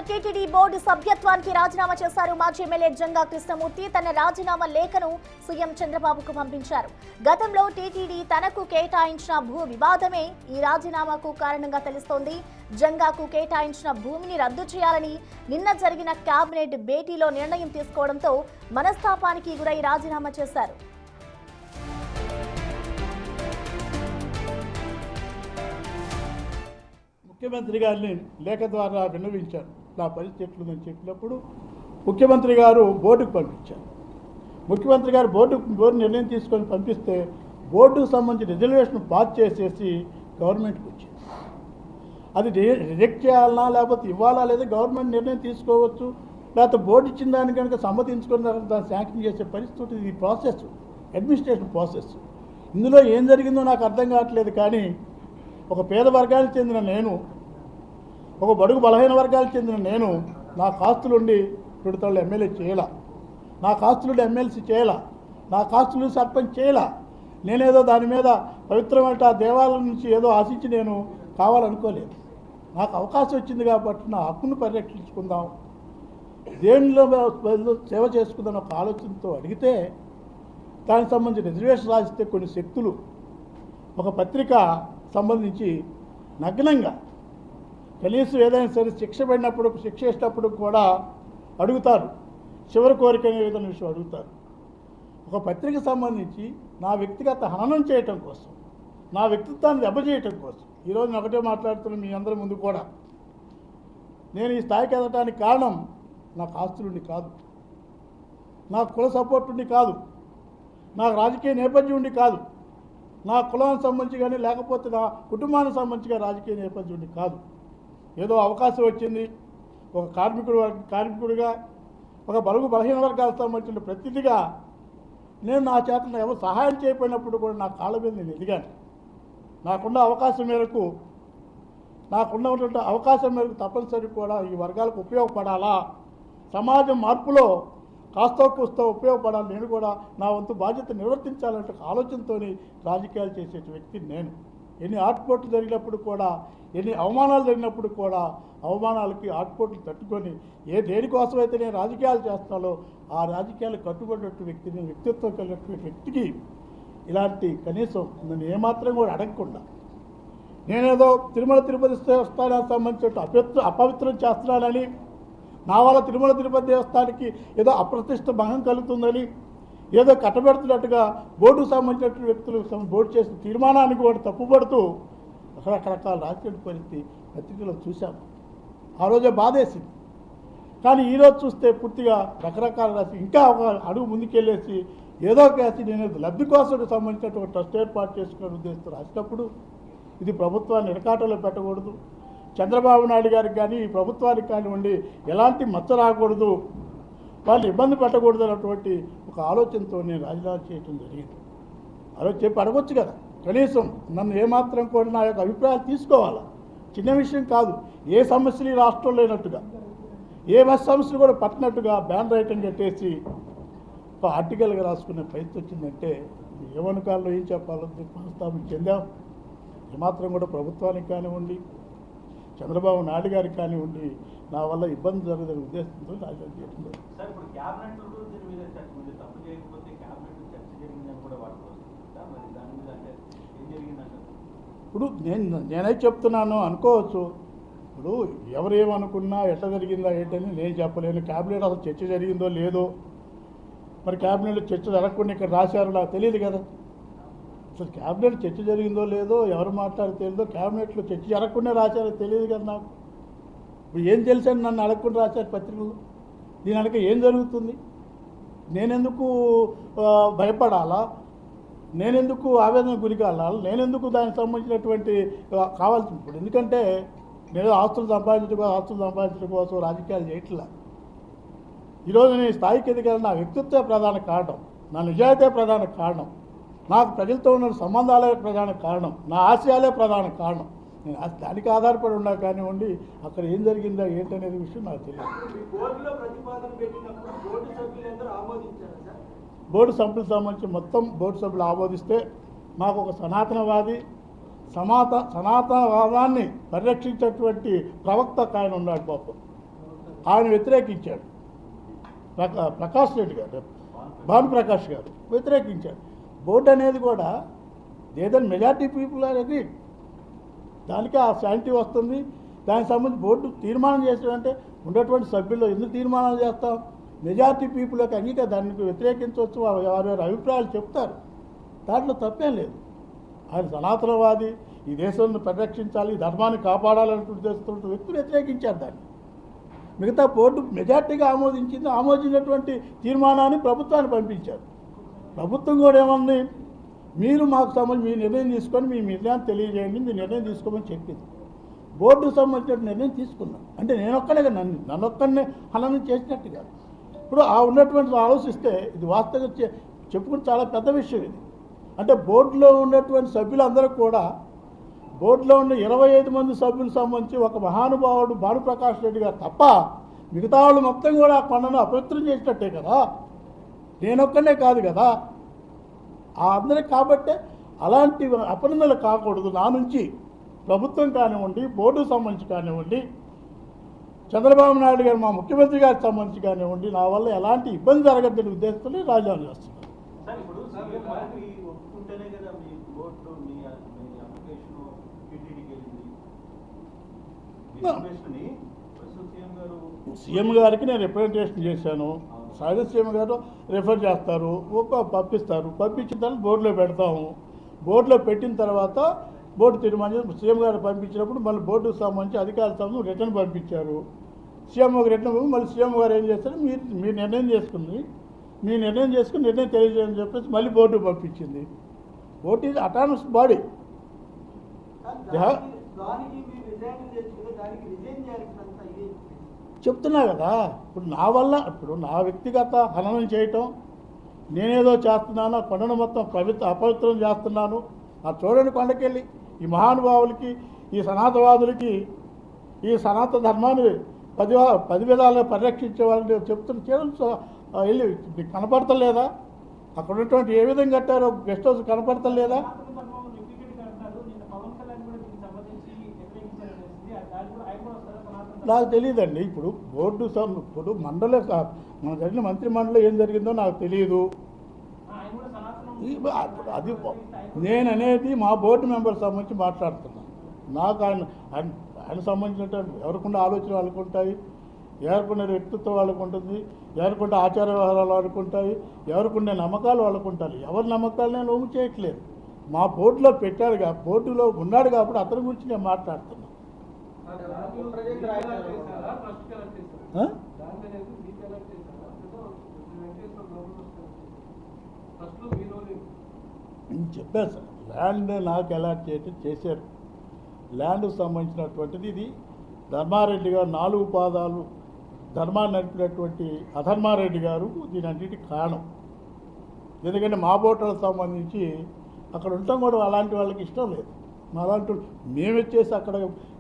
TTD board సభ్యత్వానికి రాజీనామా చేశారు. మాజీ ఎమ్మెల్యే జంగా కృష్ణమూర్తి తన రాజీనామా లేఖను సీఎం చంద్రబాబుకు పంపించారు. గతంలో టీటీడీ తనకు కేటాయించిన భూ వివాదమే ఈ రాజీనామాకు కారణంగా తెలుస్తోంది. జంగాకు కేటాయించిన భూమిని రద్దు చేయాలని నిన్న జరిగిన కేబినెట్ భేటీలో నిర్ణయం తీసుకోవడంతో మనస్తాపానికి గురై రాజీనామా చేశారు. ముఖ్యమంత్రి గారిని లేఖ ద్వారా విన్నవించాను. నా పరిస్థితి ఎట్లుందని చెప్పినప్పుడు ముఖ్యమంత్రి గారు బోర్డుకు పంపించారు. ముఖ్యమంత్రి గారు బోర్డు నిర్ణయం తీసుకొని పంపిస్తే బోర్డుకు సంబంధించిన రిజర్వేషన్ పాస్ చేసేసి గవర్నమెంట్కి వచ్చింది. అది రిజెక్ట్ చేయాలన్నా లేకపోతే ఇవ్వాలా లేదా గవర్నమెంట్ నిర్ణయం తీసుకోవచ్చు, లేకపోతే బోర్డు ఇచ్చిన దాన్ని కనుక సమ్మతించుకున్న దాన్ని శాంక్షన్ చేసే పరిస్థితి. ఇది ప్రాసెస్, అడ్మినిస్ట్రేషన్ ప్రాసెస్. ఇందులో ఏం జరిగిందో నాకు అర్థం కావట్లేదు. కానీ ఒక పేద వర్గానికి చెందిన నేను, ఒక బడుగు బలహీన వర్గాలకు చెందిన నేను నా కాస్తులుండి 2 ఎమ్మెల్యే చేయాల, నా కాస్తులుండి ఎమ్మెల్సీ చేయాల, నా కాస్తులు సర్పంచ్ చేయాల. నేనేదో దాని మీద పవిత్రమైన ఆ దేవాలయం నుంచి ఏదో ఆశించి నేను కావాలనుకోలేదు. నాకు అవకాశం వచ్చింది కాబట్టి నా హక్కును పరిరక్షించుకుందాం, దేవునిలో సేవ చేసుకుందాం ఒక ఆలోచనతో అడిగితే దానికి సంబంధించి రిజర్వేషన్ రాసిస్తే కొన్ని శక్తులు ఒక పత్రిక సంబంధించి నగ్నంగా కనీసం ఏదైనా సరే శిక్ష వేసినప్పుడు కూడా అడుగుతారు, చివరి కోరిక అనే విధంగా విషయం అడుగుతారు. ఒక పత్రిక సంబంధించి నా వ్యక్తిగత హననం చేయటం కోసం, నా వ్యక్తిత్వాన్ని దెబ్బచేయటం కోసం ఈరోజు నేను ఒకటే మాట్లాడుతున్నాను మీ అందరి ముందు కూడా. నేను ఈ స్థాయికి ఎదగడానికి కారణం నాకు ఆస్తులుండి కాదు, నా కుల సపోర్ట్ ఉండి కాదు, నాకు రాజకీయ నేపథ్యం ఉండి కాదు, నా కులానికి సంబంధించి కానీ లేకపోతే నా కుటుంబానికి సంబంధించిగా రాజకీయ నేపథ్యం ఉండి కాదు. ఏదో అవకాశం వచ్చింది, ఒక కార్మికుడిగా ఒక బలహీన వర్గాలకు సంబంధించిన ప్రతినిధిగా నేను నా చేతను ఎవరు సహాయం చేయకపోయినప్పుడు కూడా నా కాళ్ళ మీద నేను ఎదిగాను. నాకున్న అవకాశం మేరకు తప్పనిసరి కూడా ఈ వర్గాలకు ఉపయోగపడాలా, సమాజం మార్పులో కాస్తో కూస్తో ఉపయోగపడాలి, నేను కూడా నా వంతు బాధ్యత నిర్వర్తించాలంటే ఆలోచనతో రాజకీయాలు చేసే వ్యక్తిని నేను. ఎన్ని ఆటుపోట్లు జరిగినప్పుడు కూడా, ఎన్ని అవమానాలు జరిగినప్పుడు కూడా అవమానాలకి ఆటుపోట్లు తట్టుకొని దేనికోసమైతే నేను రాజకీయాలు చేస్తానో ఆ రాజకీయాలు కట్టుబడినట్టు వ్యక్తిని, వ్యక్తిత్వం కలిగినటువంటి వ్యక్తికి ఇలాంటి కనీసం నన్ను ఏమాత్రం కూడా అడగకుండా నేనేదో తిరుపతి దేవస్థానానికి సంబంధించిన అపవిత్రం చేస్తున్నానని, నా వల్ల తిరుపతి దేవస్థానానికి ఏదో అప్రతిష్ట భంగం కలుగుతుందని ఏదో కట్టబెడుతున్నట్టుగా బోర్డుకు సంబంధించిన వ్యక్తులు బోర్డు చేసిన తీర్మానానికి కూడా తప్పుపడుతూ రకరకాల రాజకీయ పరిస్థితి పత్రికలో చూశాము. ఆ రోజే బాధేసింది. కానీ ఈరోజు చూస్తే పూర్తిగా రకరకాల రాసి ఇంకా ఒక అడుగు ముందుకెళ్ళేసి ఏదో కేసి నేను లబ్ధి కోసం సంబంధించినటువంటి ట్రస్ట్ ఏర్పాటు చేసుకునే ఉద్దేశంతో రాసినప్పుడు ఇది ప్రభుత్వాన్ని ఇరకాటంలో పెట్టకూడదు, చంద్రబాబు నాయుడు గారికి కానీ ఈ ప్రభుత్వానికి కానివ్వండి ఎలాంటి మచ్చ రాకూడదు, వాళ్ళు ఇబ్బంది పెట్టకూడదు అన్నటువంటి ఒక ఆలోచనతో నేను రాజీనామా చేయడం జరిగింది. అలా చెప్పి అడగొచ్చు కదా, కనీసం నన్ను ఏమాత్రం కూడా నా యొక్క అభిప్రాయాలు తీసుకోవాలా. చిన్న విషయం కాదు. ఏ సమస్యలు ఈ రాష్ట్రంలో లేనట్టుగా, ఏ సమస్యలు కూడా పట్టినట్టుగా బ్యాన్ రైటింగ్ కట్టేసి ఒక ఆర్టికల్గా రాసుకునే పరిస్థితి వచ్చిందంటే ఏమనుకాల్లో ఏం చెప్పాలో మనస్తాపం చెందాం. ఏమాత్రం కూడా ప్రభుత్వానికి కానివ్వండి, చంద్రబాబు నాయుడు గారికి కానివ్వండి నా వల్ల ఇబ్బంది జరగదని ఉద్దేశంతో రాజీనామా చేయడం జరిగింది. ఇప్పుడు నేనే చెప్తున్నాను అనుకోవచ్చు. ఇప్పుడు ఎవరేమనుకున్నా ఎట్లా జరిగిందా ఏంటని నేను చెప్పలేను. క్యాబినెట్ అసలు చర్చ జరిగిందో లేదో, మరి క్యాబినెట్లో చర్చ జరగకుండా ఇక్కడ రాశారో నాకు తెలియదు కదా. అసలు క్యాబినెట్ చర్చ జరిగిందో లేదో, ఎవరు మాట్లాడితే తెలియదో, క్యాబినెట్లో చర్చ జరగకుండా రాశారో తెలియదు కదా నాకు. ఇప్పుడు ఏం తెలుసని నన్ను అడగకుండా రాశారు పత్రికలు. దీని వెనక ఏం జరుగుతుంది, నేనెందుకు భయపడాలా, నేనెందుకు ఆవేదన గురి కావాలి, నేనెందుకు దానికి సంబంధించినటువంటి కావాల్సింది. ఇప్పుడు ఎందుకంటే నేను ఆస్తులు సంపాదించడం కోసం రాజకీయాలు చేయట్లా. ఈరోజు నేను స్థాయికి ఎదిగాను, నా వ్యక్తిత్వే ప్రధాన కారణం, నా నిజాయితీ ప్రధాన కారణం, నాకు ప్రజలతో ఉన్న సంబంధాలే ప్రధాన కారణం, నా ఆశయాలే ప్రధాన కారణం. నేను దానికి ఆధారపడి ఉన్నా కానివ్వండి, అక్కడ ఏం జరిగిందా ఏంటనేది విషయం నాకు తెలియదు. బోర్డు సభ్యులకు సంబంధించి మొత్తం బోర్డు సభ్యులు ఆమోదిస్తే మాకు ఒక సనాతనవాది సనాతనవాదాన్ని పరిరక్షించేటువంటి ప్రవక్త ఆయన ఉన్నాడు పాపం. ఆయన వ్యతిరేకించాడు. ప్రకాష్ రెడ్డి గారు, భానుప్రకాష్ గారు వ్యతిరేకించాడు. బోర్డు అనేది కూడా ఏదైనా మెజార్టీ పీపుల్ అనేది దానికి ఆ శాంతి వస్తుంది. దానికి సంబంధించి బోర్డు తీర్మానం చేసాడంటే ఉన్నటువంటి సభ్యుల్లో ఎందుకు తీర్మానాలు చేస్తాం? మెజార్టీ పీపుల్ యొక్క దానికి వ్యతిరేకించవచ్చు, వారి అభిప్రాయాలు చెప్తారు, దాంట్లో తప్పేం లేదు. ఆయన సనాతనవాది, ఈ దేశాన్ని పరిరక్షించాలి, ధర్మాన్ని కాపాడాలన్నట్టు చేస్తున్న వ్యక్తులు వ్యతిరేకించారు దాన్ని. మిగతా బోర్డు మెజార్టీగా ఆమోదించినటువంటి తీర్మానాన్ని ప్రభుత్వాన్ని పంపించారు. ప్రభుత్వం కూడా ఏమంది, మీరు మాకు సంబంధించి మీ నిర్ణయం తీసుకొని మీ నిర్ణయాన్ని తెలియజేయండి, మీ నిర్ణయం తీసుకోమని చెప్పింది. బోర్డుకు సంబంధించిన నిర్ణయం తీసుకున్నాం. అంటే నేనొక్కనే నన్నొక్కనే హననం చేసినట్టు కాదు. ఇప్పుడు ఆ ఉన్నటువంటి ఆలోచిస్తే ఇది వాస్తవంగా చెప్పుకుని చాలా పెద్ద విషయం ఇది. అంటే బోర్డులో ఉన్నటువంటి సభ్యులందరూ కూడా, బోర్డులో ఉన్న 25 మంది సభ్యులకు సంబంధించి ఒక మహానుభావుడు భానుప్రకాష్ రెడ్డి గారు తప్ప మిగతా వాళ్ళు మొత్తం కూడా ఆ కొండను అపవిత్రం చేసినట్టే కదా. నేనొక్కనే కాదు కదా ఆ అందరికి. కాబట్టే అలాంటి అపనిందలు కాకూడదు నా నుంచి. ప్రభుత్వం కానివ్వండి, బోర్డుకు సంబంధించి కానివ్వండి, చంద్రబాబు నాయుడు గారు మా ముఖ్యమంత్రి గారికి సంబంధించి కానివ్వండి, నా వల్ల ఎలాంటి ఇబ్బంది జరగద్దని ఉద్దేశంతో రాజీనామా చేస్తున్నాను. సీఎం గారికి నేను రిప్రజెంటేషన్ చేశాను. సహజ సీఎం గారు రిఫర్ చేస్తారు, పంపిస్తారు. పంపించిన తర్వాత బోర్డులో పెడతాము. బోర్డులో పెట్టిన తర్వాత బోర్డు తీర్మానం సీఎం గారు పంపించినప్పుడు మళ్ళీ బోర్డుకు సంబంధించి అధికారుల సంబంధించి రిటర్న్ పంపించారు. సీఎం రిటర్న్ మళ్ళీ సీఎం గారు ఏం చేస్తారు, మీరు నిర్ణయం చేసుకుని నిర్ణయం తెలియజేయని చెప్పేసి మళ్ళీ బోర్డుకు పంపించింది. Board is autonomous body. చెప్తున్నా కదా, ఇప్పుడు నా వల్ల ఇప్పుడు నా వ్యక్తిగత హననం చేయటం, నేనేదో చేస్తున్నాను, ఆ కొండను మొత్తం అపవిత్రం చేస్తున్నాను. ఆ చూడండి కొండకెళ్ళి ఈ మహానుభావులకి, ఈ సనాతనవాదులకి, ఈ సనాతన ధర్మాన్ని 10 విధాలుగా పరిరక్షించే వాళ్ళని చెప్తున్న వెళ్ళి మీకు కనపడతలేదా? అక్కడ ఉన్నటువంటి ఏ విధంగా కట్టారో గెస్ట్ హౌస్ కనపడతలేదా? నాకు తెలియదండి. ఇప్పుడు బోర్డు ఇప్పుడు మన జరిగిన మంత్రి మండలిలో ఏం జరిగిందో నాకు తెలియదు. అది నేను అనేది మా బోర్డు మెంబర్ సంబంధించి మాట్లాడుతున్నాను. నాకు ఆయన సంబంధించినటువంటి ఎవరికుండా ఆలోచన వాళ్ళకు ఉంటాయి, ఎవరికొండే వ్యక్తిత్వం వాళ్ళకు ఉంటుంది, ఎవరికొండే ఆచార వ్యవహారాలు వాళ్ళకు ఉంటాయి, ఎవరికొండే నమ్మకాలు వాళ్ళకు ఉంటాయి. ఎవరి నమ్మకాలు నేను లోము చేయట్లేదు. మా బోర్డులో పెట్టాడు, బోర్డులో ఉన్నాడు కాబట్టి అతని గురించి నేను మాట్లాడుతున్నాను. చెప్పారు సార్, ల్యాండ్ నాకు అలాట్ చేశారు. ల్యాండ్కు సంబంధించినటువంటిది ఇది ధర్మారెడ్డి గారు 4 పాదాలు ధర్మాన్ని నడిపినటువంటి అధర్మారెడ్డి గారు దీని అన్నిటికీ కారణం. ఎందుకంటే మా బోట్లకు సంబంధించి అక్కడ ఉండటం కూడా అలాంటి వాళ్ళకి ఇష్టం లేదు. అలాంటి మేమొచ్చేసి అక్కడ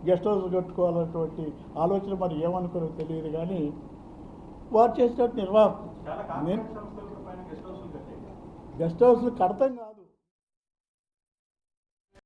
గెస్ట్ హౌస్ కట్టుకోవాలన్నటువంటి ఆలోచన మరి ఏమనుకోరో తెలియదు. కానీ వారు చేసినట్టు నిర్వాహకం గెస్ట్ హౌస్లు కడతాం కాదు.